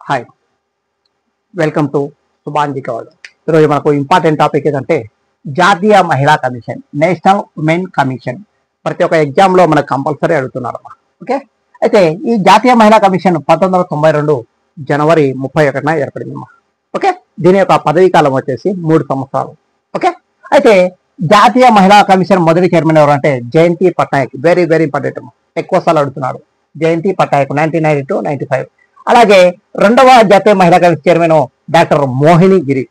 Hi, welcome to Subhanji cover. ఈరోజు మనకు important topic ఏంటంటే జాతీయ మహిళా కమిషన్, నేషనల్ ఉమెన్ కమిషన్. ప్రతి ఒక్క ఎగ్జామ్లో మనకు కంపల్సరీ అడుగుతున్నారు. ఓకే, అయితే ఈ జాతీయ మహిళా కమిషన్ 1992 జనవరి 31న ఏర్పడింది. ఓకే, దీని యొక్క పదవీ కాలం వచ్చేసి 3 సంవత్సరాలు. ఓకే, అయితే జాతీయ మహిళా కమిషన్ మొదటి చైర్మన్ ఎవరు అంటే జయంతి పట్నాయక్. వెరీ వెరీ ఇంపార్టెంట్, ఎక్కువ సార్లు అడుగుతున్నాడు. జయంతి పట్నాయక్ 1992-95. అలాగే రెండవ జాతీయ మహిళా కమిషన్ చైర్మన్ డాక్టర్ మోహిని గిరి.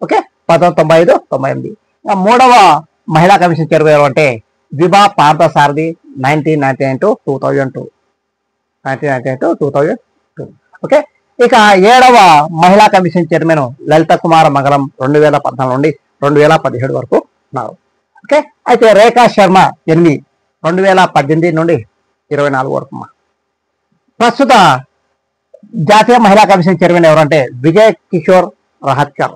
ఓకే, 1995-98. మూడవ మహిళా కమిషన్ చైర్మన్ అంటే విభా పార్థసారథి 1999-2002. ఓకే, ఇక ఏడవ మహిళా కమిషన్ చైర్మన్ లలిత కుమార మంగళం 2014 నుండి 2017 వరకు ఉన్నారు. ఓకే, అయితే రేఖా శర్మ 8 2018 నుండి 24 వరకు. ప్రస్తుత జాతీయ మహిళా కమిషన్ చైర్మన్ ఎవరంటే విజయ్ కిషోర్ రహత్కర్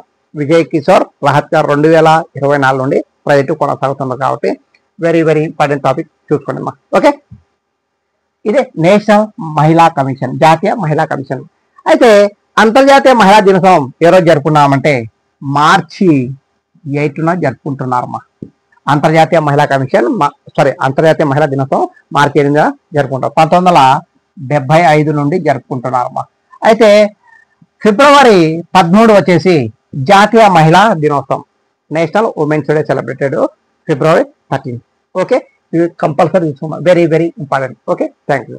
2024 నుండి ప్రైవేటు కొనసాగుతున్నారు. కాబట్టి వెరీ వెరీ ఇంపార్టెంట్ టాపిక్, చూసుకోండి అమ్మా. ఓకే, ఇదే నేషనల్ మహిళా కమిషన్, జాతీయ మహిళా కమిషన్. అయితే అంతర్జాతీయ మహిళా దినోత్సవం ఏ రోజు జరుపుకున్నామంటే మార్చి 8న జరుపుకుంటున్నారమ్మా. అంతర్జాతీయ మహిళా కమిషన్ అంతర్జాతీయ మహిళా దినోత్సవం మార్చి 8న జరుపుకుంటారు. 1975 నుండి జరుపుకుంటున్నారమ్మా. అయితే ఫిబ్రవరి 13 వచ్చేసి జాతీయ మహిళా దినోత్సవం, national women's day celebrated February 13. Okay, ఇది కంపల్సరీ చూసుకోమా, very very important. Okay, thank you.